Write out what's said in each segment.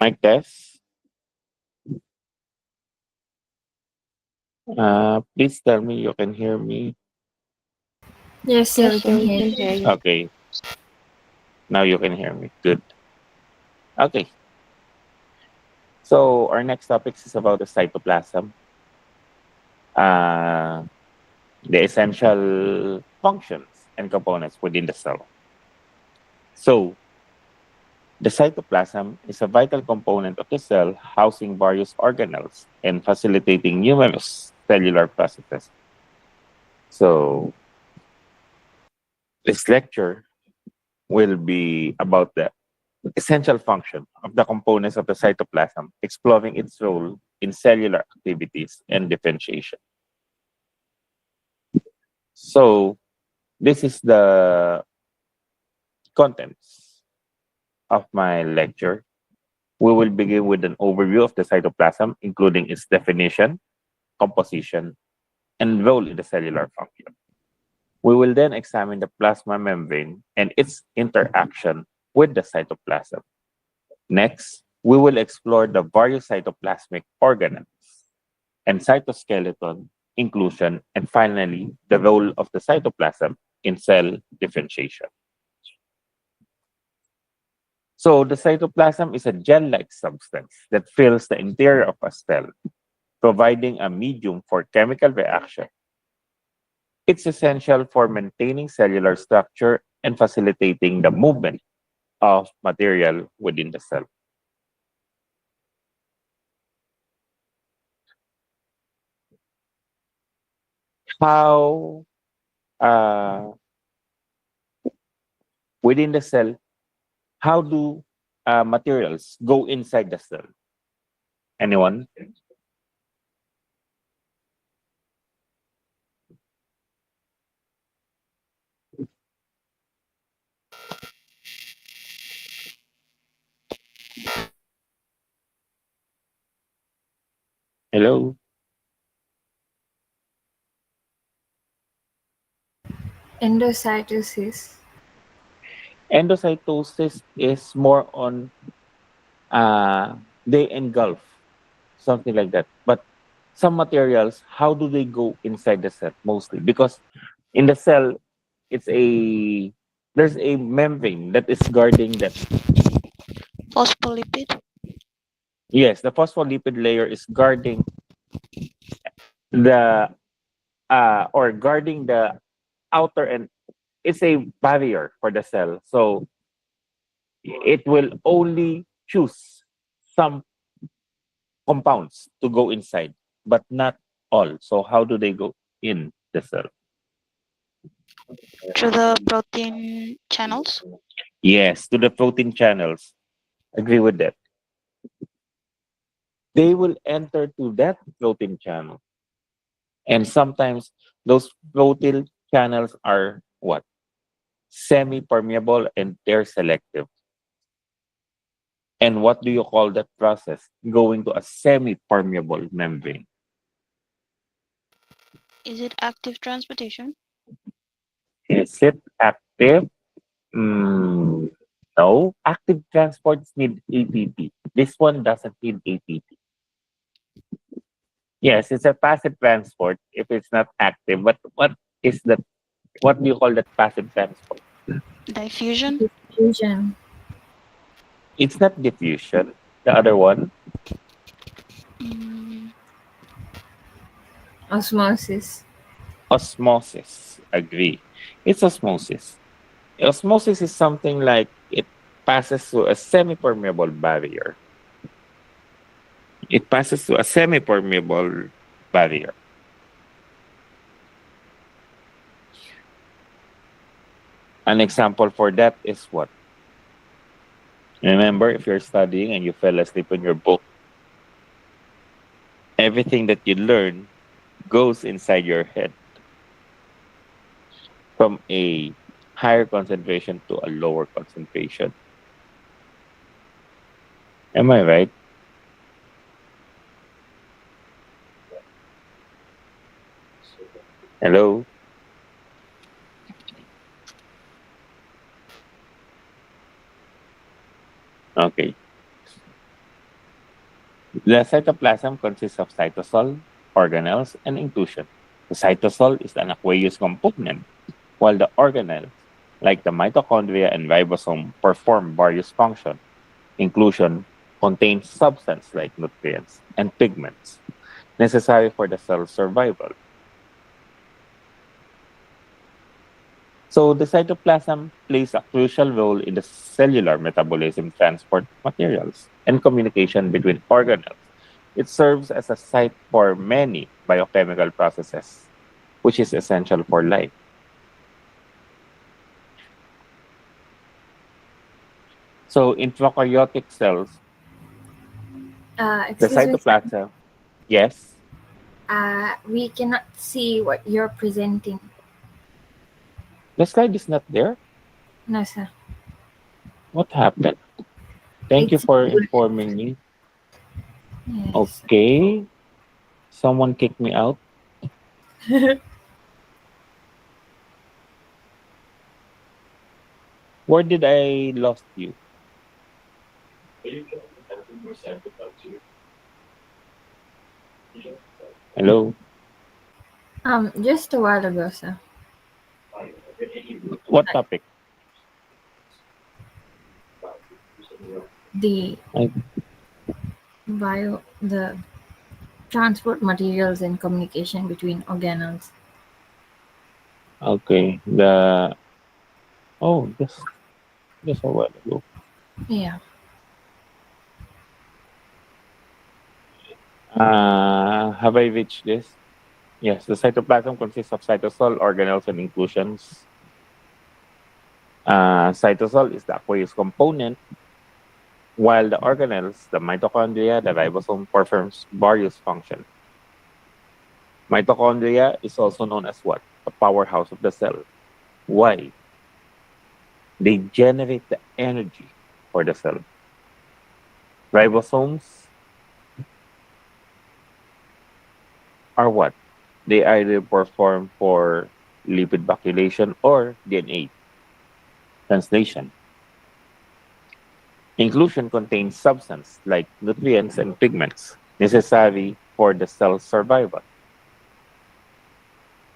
Mic test. Please tell me you can hear me. Yes, sir, we Yes, can sir, we hear can you. hear you. Okay, now you can hear me. Good. Okay, so our next topic is about the cytoplasm, uh, the essential functions and components within the cell. So, the cytoplasm is a vital component of the cell, housing various organelles and facilitating numerous cellular processes. So, this lecture will be about the essential function of the components of the cytoplasm, exploring its role in cellular activities and differentiation. So, this is the contents of my lecture. We will begin with an overview of the cytoplasm, including its definition, composition, and role in the cellular function. We will then examine the plasma membrane and its interaction with the cytoplasm. Next, we will explore the various cytoplasmic organelles and cytoskeleton inclusion, and finally, the role of the cytoplasm in cell differentiation. So, the cytoplasm is a gel-like substance that fills the interior of a cell, providing a medium for chemical reaction. It's essential for maintaining cellular structure and facilitating the movement of material within the cell. How uh, within the cell, how do materials go inside the cell? Anyone? Hello? Endocytosis. Endocytosis is more on they engulf, something like that. But some materials, how do they go inside the cell mostly? Because in the cell, it's a there's a membrane that is guarding that. Phospholipid. Yes, the phospholipid layer is guarding the or guarding the outer and it's a barrier for the cell. So it will only choose some compounds to go inside, but not all. So how do they go in the cell? Through the protein channels. Yes, to the protein channels. Agree with that. They will enter to that protein channel. And sometimes those protein channels are what? Semi-permeable and they're selective. And what do you call that process? Going to a semi-permeable membrane. Is it active transportation? Is it active? Mm, no. Active transports need ATP. This one doesn't need ATP. Yes, it's a passive transport if it's not active. But what is that? What do you call that passive transport? Diffusion? Diffusion. It's not diffusion. The other one, Mm, Osmosis. osmosis. Agree. It's osmosis. Osmosis is something like it passes through a semi-permeable barrier. It passes through a semi-permeable barrier. An example for that is what? Remember, if you're studying and you fell asleep in your book, everything that you learn goes inside your head from a higher concentration to a lower concentration. Am I right? Hello? Okay. The cytoplasm consists of cytosol, organelles, and inclusion. The cytosol is an aqueous component, while the organelles, like the mitochondria and ribosome, perform various functions. Inclusion contains substances like nutrients and pigments necessary for the cell's survival. So the cytoplasm plays a crucial role in the cellular metabolism, transport of materials, and communication between organelles. It serves as a site for many biochemical processes, which is essential for life. So in prokaryotic cells, the Excuse me, sir. cytoplasm, yes, We cannot see what you're presenting. the slide is not there. No, sir. What happened? Thank you It's for informing me. yes. Okay, someone kicked me out. Where did I lost you? Hello. Just a while ago, sir. What topic? The I, the transport materials and communication between organelles. okay. The oh, just a while ago. Yeah. Have I reached this? Yes. The cytoplasm consists of cytosol, organelles, and inclusions. Cytosol is the aqueous component, while the organelles, the mitochondria, the ribosome, performs various functions. Mitochondria is also known as what? The powerhouse of the cell. Why? They generate the energy for the cell. Ribosomes are what? They either perform for lipid baculation or DNA translation. Inclusion contains substance like nutrients and pigments necessary for the cell's survival.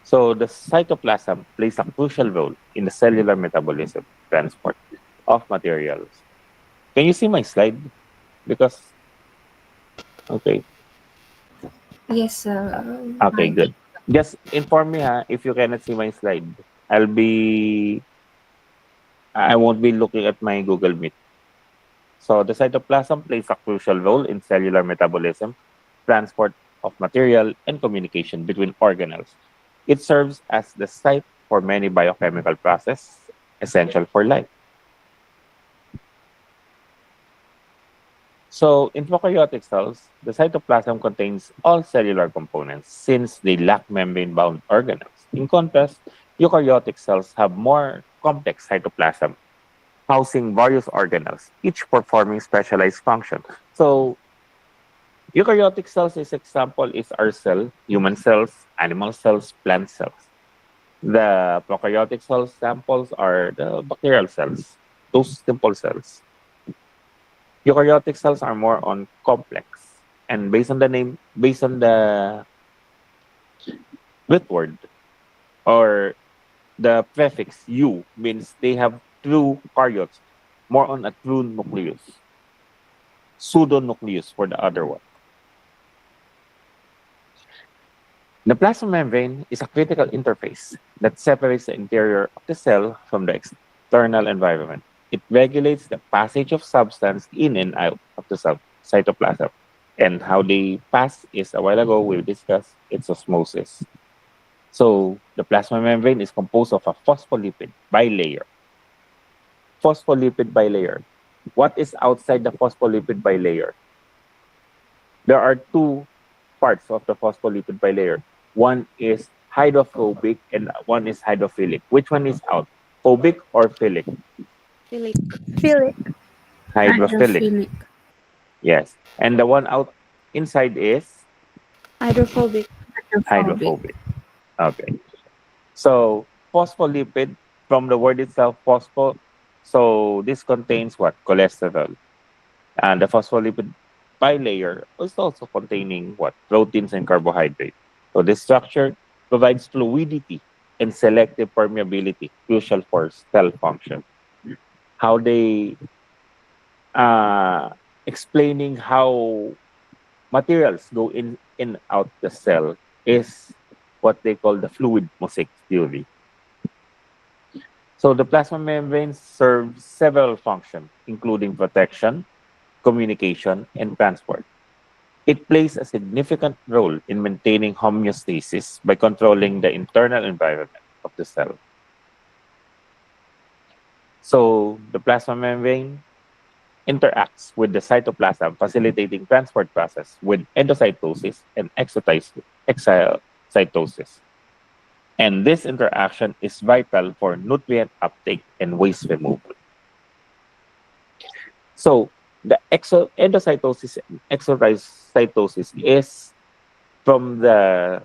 So the cytoplasm plays a crucial role in the cellular metabolism transport of materials. Can you see my slide? Because okay, Yes, sir. okay, I can. good. Just inform me ha if you cannot see my slide. I'll be I won't be looking at my Google Meet. So the cytoplasm plays a crucial role in cellular metabolism, transport of material, and communication between organelles. It serves as the site for many biochemical processes essential for life. So in prokaryotic cells, the cytoplasm contains all cellular components since they lack membrane-bound organelles. In contrast, eukaryotic cells have more complex cytoplasm housing various organelles, each performing specialized function. So eukaryotic cells is example is our cell, human cells, animal cells, plant cells. The prokaryotic cell samples are the bacterial cells, those simple cells. Eukaryotic cells are more on complex. And based on the name, based on the root word or the prefix "u" means they have true karyotes, more on a true nucleus, pseudonucleus for the other one. The plasma membrane is a critical interface that separates the interior of the cell from the external environment. It regulates the passage of substance in and out of the cytoplasm. And how they pass is a while ago we discussed it's osmosis. So the plasma membrane is composed of a phospholipid bilayer. Phospholipid bilayer. What is outside the phospholipid bilayer? There are two parts of the phospholipid bilayer. One is hydrophobic and one is hydrophilic. Which one is out? Phobic or philic? Philip. Feel it. Hydrophilic. Hydrophilic. Yes. And the one out inside is Hydrophobic. Hydrophobic. hydrophobic. Okay. So phospholipid from the word itself, phospho. So this contains what? Cholesterol. And the phospholipid bilayer is also containing what? Proteins and carbohydrates. So this structure provides fluidity and selective permeability, crucial for cell function. How they explaining how materials go in and out the cell is what they call the fluid mosaic theory. So the plasma membrane serves several functions, including protection, communication, and transport. It plays a significant role in maintaining homeostasis by controlling the internal environment of the cell. So the plasma membrane interacts with the cytoplasm, facilitating transport process with endocytosis and exocytosis. And this interaction is vital for nutrient uptake and waste removal. So the endocytosis and exocytosis is from the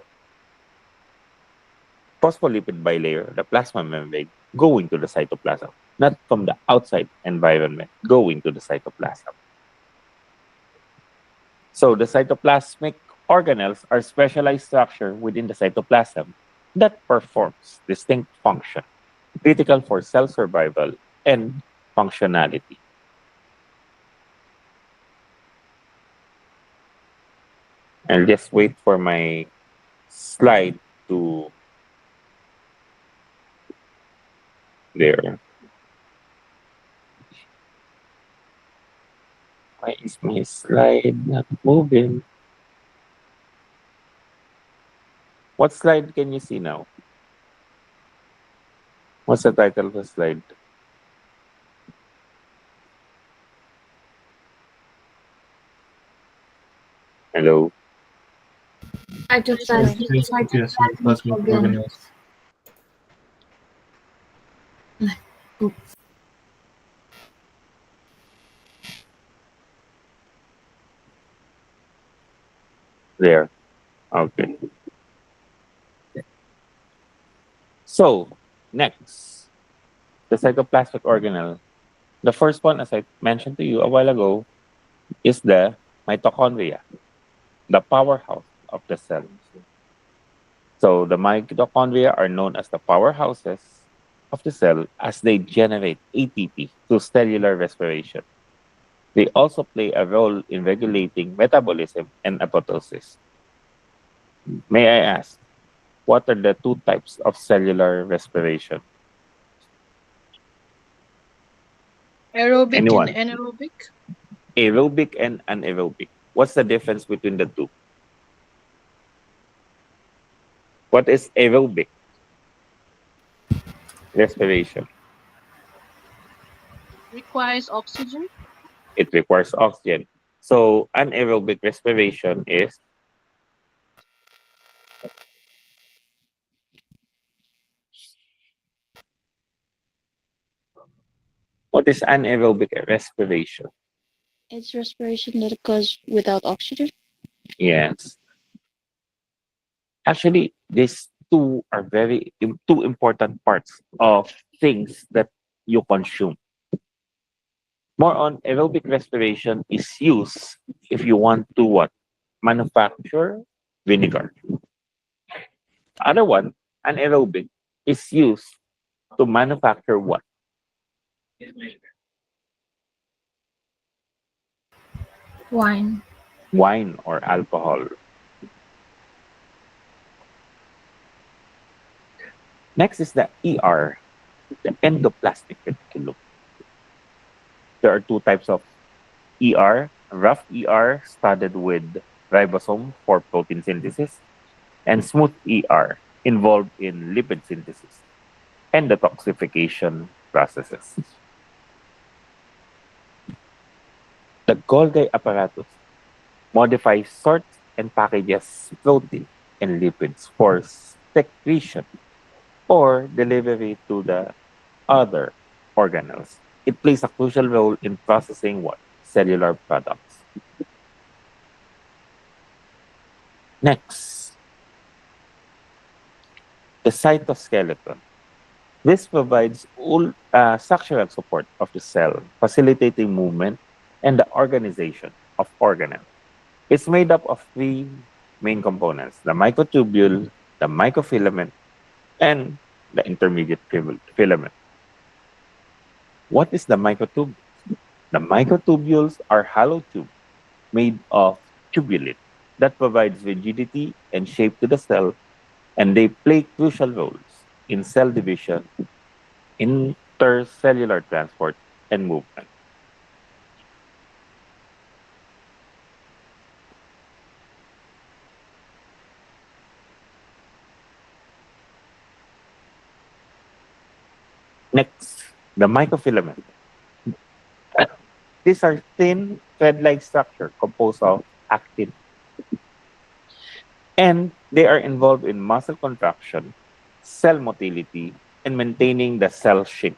phospholipid bilayer, the plasma membrane, going to the cytoplasm, not from the outside environment going to the cytoplasm. So the cytoplasmic organelles are specialized structure within the cytoplasm that performs distinct function, critical for cell survival and functionality. I'll just wait for my slide to there. Why is my slide not moving? What slide can you see now? What's the title of the slide? Hello. Slide. Cytoplasm, Yes, cytoplasmic cytoplasmic organelles. organelles. Oops. There. Okay. So next, the cytoplasmic organelle. The first one, as I mentioned to you a while ago, is the mitochondria, the powerhouse of the cell. So the mitochondria are known as the powerhouses of the cell as they generate ATP through cellular respiration. They also play a role in regulating metabolism and apoptosis. May I ask, what are the two types of cellular respiration? Aerobic and Anyone? anaerobic. Aerobic and anaerobic. What's the difference between the two? What is aerobic respiration? Requires oxygen. It requires oxygen. So anaerobic respiration is what is anaerobic respiration? It's respiration that occurs without oxygen. Yes. Actually, these two are two important parts of things that you consume. More on aerobic respiration is used if you want to what? Manufacture vinegar. Other one, anaerobic, is used to manufacture what? Wine. Wine or alcohol. Next is the ER, the endoplasmic reticulum. There are two types of ER, rough ER studded with ribosome for protein synthesis, and smooth ER involved in lipid synthesis and detoxification processes. The Golgi apparatus modifies, sorts, and packages protein and lipids for secretion or delivery to the other organelles. It plays a crucial role in processing what? Cellular products. Next, the cytoskeleton. This provides all structural support of the cell, facilitating movement and the organization of organelles. It's made up of three main components: the microtubule, the microfilament, and the intermediate filament. What is the microtubule? The microtubules are hollow tubes made of tubulin that provides rigidity and shape to the cell, and they play crucial roles in cell division, intercellular transport, and movement. Next, the microfilament. These are thin thread-like structure composed of actin, and they are involved in muscle contraction, cell motility, and maintaining the cell shape.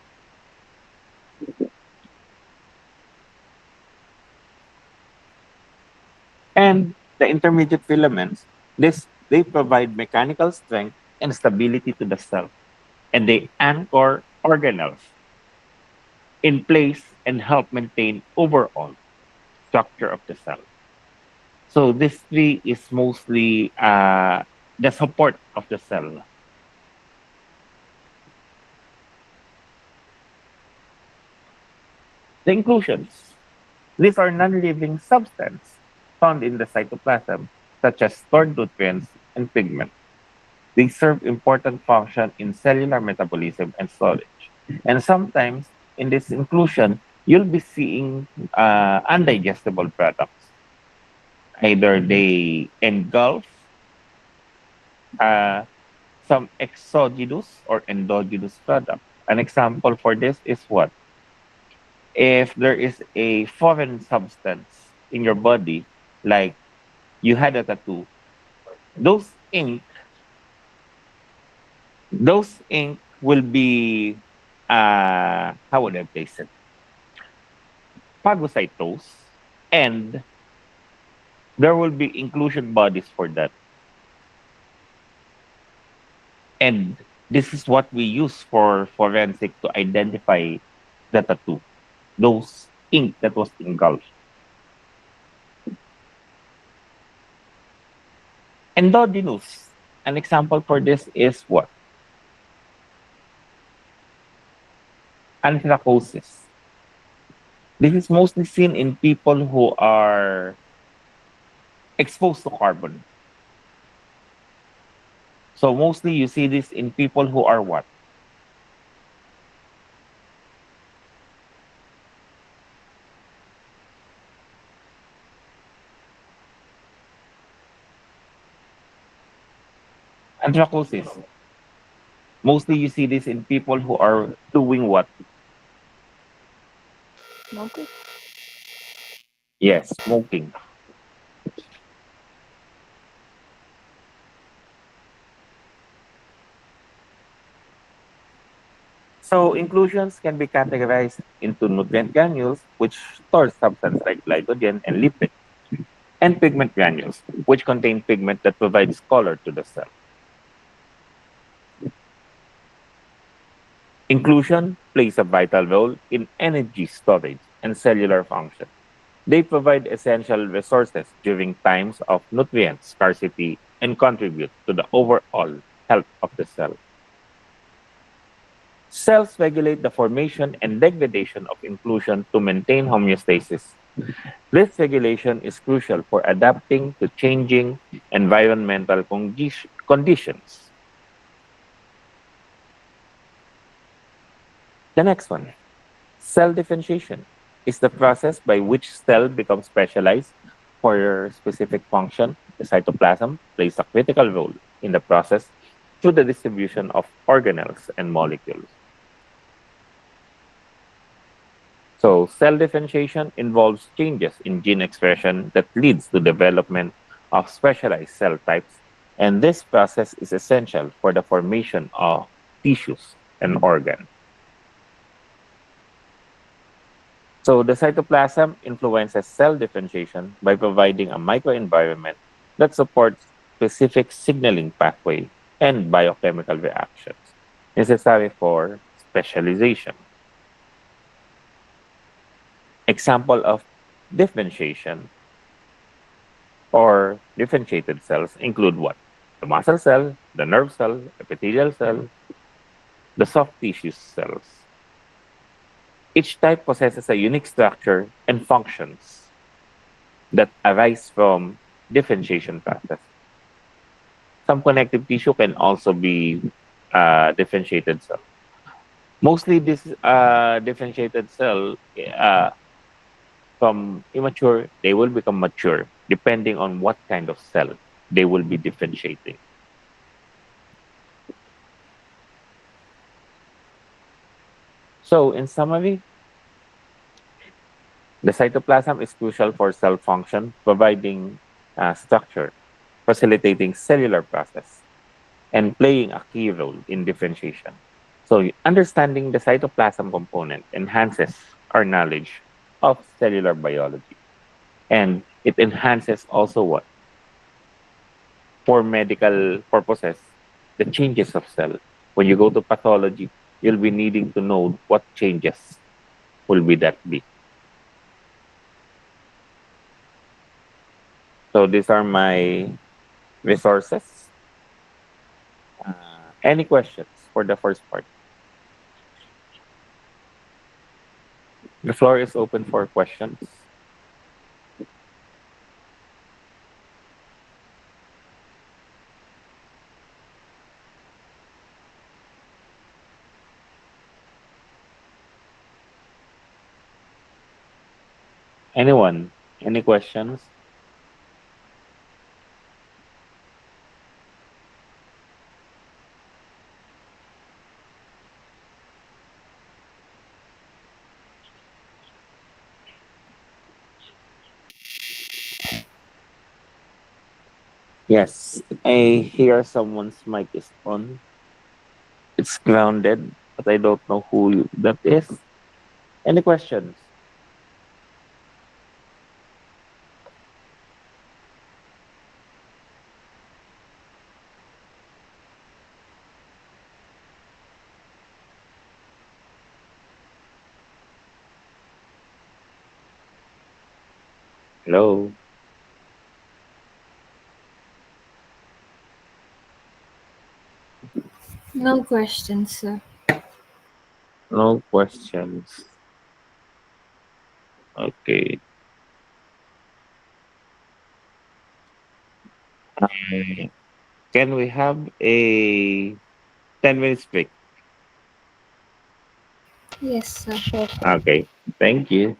And the intermediate filaments, they provide mechanical strength and stability to the cell, and they anchor organelles in place and help maintain overall structure of the cell. So this three is mostly the support of the cell. The inclusions. These are non-living substances found in the cytoplasm, such as stored nutrients and pigment. They serve important function in cellular metabolism and storage. And sometimes in this inclusion, you'll be seeing undigestible products. Either they engulf uh, some exogenous or endogenous product. An example for this is what? If there is a foreign substance in your body, like you had a tattoo, those ink, those ink will be, how would I place it? Phagocytosed, and there will be inclusion bodies for that. And this is what we use for forensic to identify the tattoo, those ink that was engulfed. Endogenous. An example for this is what? Anthracosis. This is mostly seen in people who are exposed to carbon. So mostly you see this in people who are what? Anthracosis. Mostly you see this in people who are doing what? Smoker? Yes, smoking. So inclusions can be categorized into nutrient granules, which store substance like glycogen and lipid, and pigment granules, which contain pigment that provides color to the cell. Inclusion plays a vital role in energy storage and cellular function. They provide essential resources during times of nutrient scarcity and contribute to the overall health of the cell. Cells regulate the formation and degradation of inclusion to maintain homeostasis. This regulation is crucial for adapting to changing environmental conditions. The next one, cell differentiation, is the process by which cell becomes specialized for a specific function. The cytoplasm plays a critical role in the process through the distribution of organelles and molecules. So cell differentiation involves changes in gene expression that leads to development of specialized cell types, and this process is essential for the formation of tissues and organs. So the cytoplasm influences cell differentiation by providing a microenvironment that supports specific signaling pathway and biochemical reactions necessary for specialization. Example of Differentiation or differentiated cells include what? The muscle cell, the nerve cell, epithelial cell, the soft tissue cells. Each type possesses a unique structure and functions that arise from differentiation process. Some connective tissue can also be differentiated cell. Mostly this differentiated cell from immature, they will become mature depending on what kind of cell they will be differentiating. So in summary, the cytoplasm is crucial for cell function, providing structure, facilitating cellular process, and playing a key role in differentiation. So understanding the cytoplasm component enhances our knowledge of cellular biology. And it enhances also what? For medical purposes, the changes of cell. When you go to pathology, you'll be needing to know what changes will be that be. So these are my resources. Any questions for the first part? The floor is open for questions. Anyone? Any questions? Yes, I hear someone's mic is on. It's grounded, but I don't know who that is. Any questions? Hello? No questions, sir. No questions. Okay. Um, can we have a 10 minutes break? Yes, sir. Sure. Okay. Thank you.